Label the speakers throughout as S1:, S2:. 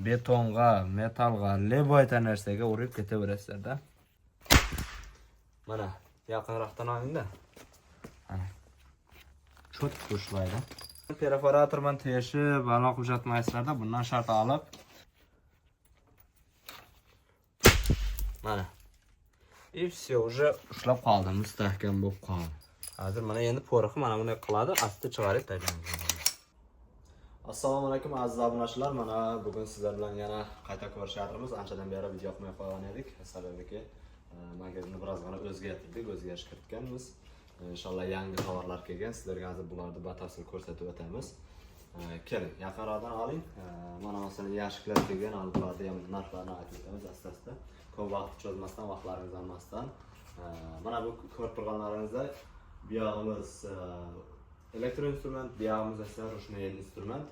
S1: betonga, metalga, leboyta narsaga urib ketaverasizlar-da. Mana yaqinroqdan oling-da. Ana. Chot qo'shlaydi. Perforatorman teshib, aloq uzatmaysizlar-da, bundan shart olib. Mana. И все, уже ushlab qoldi, mustahkam bo'lib qoldi. Hozir mana endi po'riqni mana bunday qiladi, asta chiqarib tashlaymiz. Assalomu alaykum aziz obunachilar. Mana bugun sizlar bilan yana qayta ko'rishyapmiz. Anchadan beri video qilmay qolgan edik. Sababiki magazinni birozgina o'zgartirdik, o'zgarish kiritganmiz. Inshaalloh yangi tovarlar kelgan. Sizlarga hozir bularni batafsil ko'rsatib o'tamiz. Keling, yaqinroqdan oling. Mana masalan yashiklar kelgan, bularni ham narxlarini aytib o'tamiz asta-asta. Ko'p vaqt cho'zmasdan, vaqtlaringiz olmasdan. Mana bu ko'rib turganlaringizda buyog'imiz elektroinstrument, buyog'imiz esa ruchniy instrument,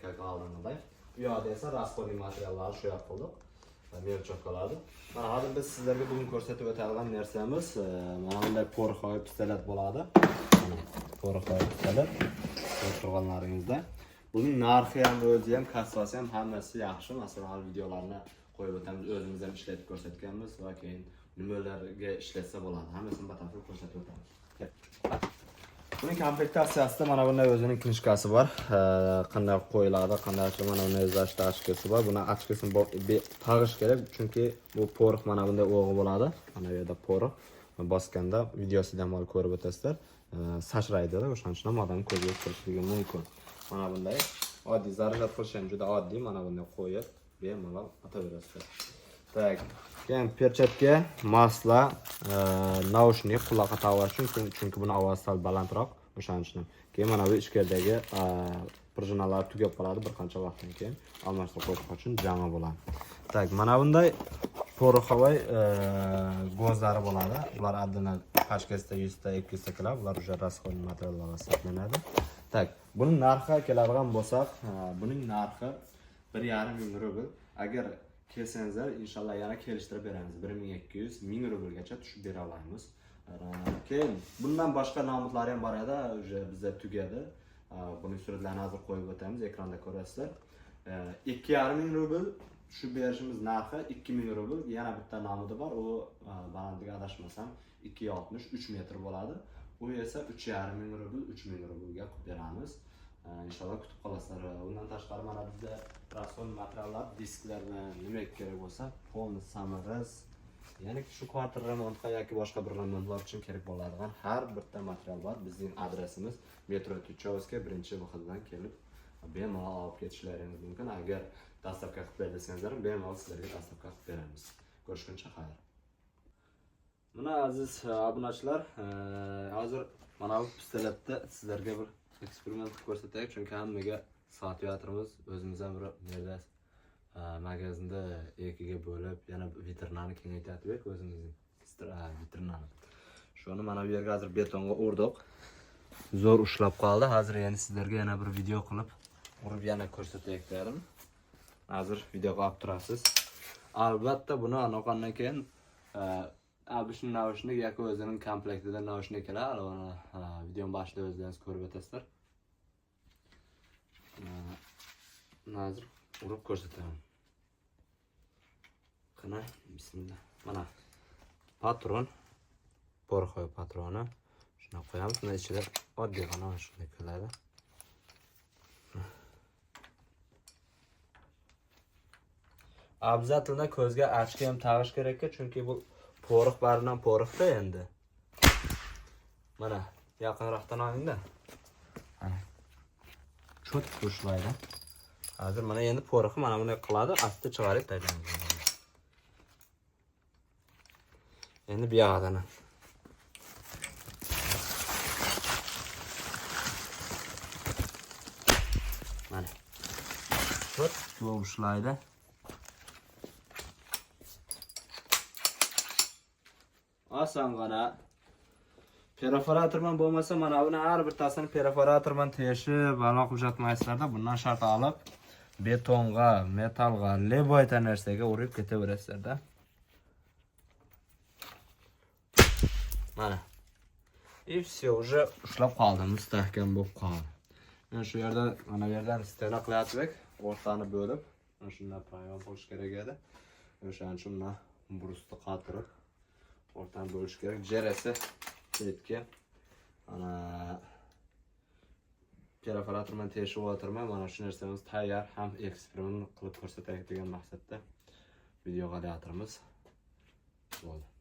S1: как oldingiday. Bu yoqda esa расходный materiallarni shu yoq qildik. Merchotkalarni. Mana hozir biz sizlarga bugun ko'rsatib o'tadigan narsamiz mana bunday po'riqli pistolet bo'ladi. Mana po'riqli pistolet ko'rib turganlaringizda. Buning narxi ham, o'zi ham, kassasi ham hammasi yaxshi. Masalan, videolarni qo'yib o'tamiz, o'zimiz ham ishlatib ko'rsatganmiz va keyin nimalarga ishlatsa bo'ladi, hammasini batafsil ko'rsatib o'tamiz. Buning komplektatsiyasida mana bunday o'zining knishkasi bor. Qanday qo'yiladi, qanday mana bunday izash tashkilasi bor. Buni ochkasini tag'ish kerak, chunki bu po'riq mana bunday o'g'i bo'ladi. Mana bu yerda po'riq bosganda videosida ham ko'rib o'tasizlar. Sachraydi-da, o'shaning uchun ham odam ko'zga kirishligi mumkin. Mana bunday oddiy zaryad qilish ham juda oddiy. Mana bunday qo'yib bemalol ataverasizlar. Tak, keyin perchatga masla, naushnik quloqqa taqash uchun, chunki buni ovozi sal balandroq, o'shaning uchun. Keyin mana bu ichkaridagi prujinalar tugab qoladi bir qancha vaqtdan keyin almashtirib qo'yish uchun jami bo'ladi. Tak, mana bunday po'riqovoy gozlari bo'ladi. Ular addidan pachkasida 100 ta, 200 ta keladi. Ular уже расходный materiallar hisoblanadi. Tak, buning narxi keladigan bo'lsak, buning narxi 1,5 rubl. Agar kelsangizlar, inshaalloh yana kelishtirib beramiz. 1200, 1000 rublgacha tushib bera olamiz. Keyin bundan boshqa nomutlari ham bor edi, уже bizda tugadi. Buning suratlarini hozir qo'yib o'tamiz, ekranda ko'rasizlar. 2,5 rubl tushib berishimiz narxi 2000 rubl. Yana bitta nomudi bor, u balandligiga adashmasam 2,60, 3 metr bo'ladi. Bu esa 3,5 rubl, 3000 rublga qilib beramiz. İnşallah kutib qolasizlar. Undan tashqari mana bizda rasxod materiallar, disklar bilan nima kerak bo'lsa, polni samag'az, ya'ni shu kvartira remontga yoki boshqa bir remontlar uchun kerak bo'ladigan har bitta material bor. Bizning adresimiz Metro Tuchovskiy 1-vahdadan kelib bemalol olib ketishlaringiz mumkin. Agar dastavka qilib ber desangizlar, bemalol sizlarga dastavka qilib beramiz. Ko'rishguncha xayr. Mana aziz obunachilar, hozir mana bu pistoletda sizlarga bir eksperiment ko'rsataylik, chunki hammaga soatyotrimiz o'zimiz ham bir yerda magazinda ikkiga bo'lib, yana vitrinani kengaytirib o'zimizning vitrinani. Shuni mana bu yerga hozir betonga urdik. Zo'r ushlab qoldi. Hozir yana sizlarga yana bir video qilib urib yana ko'rsataylik dedim. Hozir videoga olib turasiz. Albatta buni anoqandan keyin Abishning naushnik yoki o'zining komplektida naushnik keladi. Uni videoning boshida o'zlaringiz ko'rib o'tasizlar. Hozir urib ko'rsataman. Qana, bismillah. Mana patron, po'riqovoy patroni. Shuni qo'yamiz. Buni ichida oddiy g'ana shunday keladi. Obязательно ko'zga ochka ham tag'ish kerak, chunki bu po'riq baridan po'riqda endi. Mana yaqinroqdan oling-da. Ana. Chot qo'shlaydi. Hozir mana endi po'riqni mana bunday qiladi, asta chiqarib tashlaymiz. Endi bu yoqdan. Mana. Chot qo'shlaydi. Osongina perforatorman bo'lmasa, mana buni har bittasini perforatorman teshib, aloq uzatmaysizlar-da, bundan shart olib betonga, metalga, leboyta narsaga urib ketaverasizlar-da. Mana. И все, уже ushlab qoldi, mustahkam bo'lib qoldi. Men shu yerda mana bu yerdan stena qilyaptik, o'rtani bo'lib, Mana shunday payvon bo'lish kerak edi. O'shaning uchun mana brusni qatirib o'rtadan bo'lish kerak. Jerasi ketgan. Ana perforator bilan teshib o'tirman. Mana shu narsamiz tayyor, ham eksperiment qilib ko'rsataylik degan maqsadda video qilyapmiz. Bo'ldi.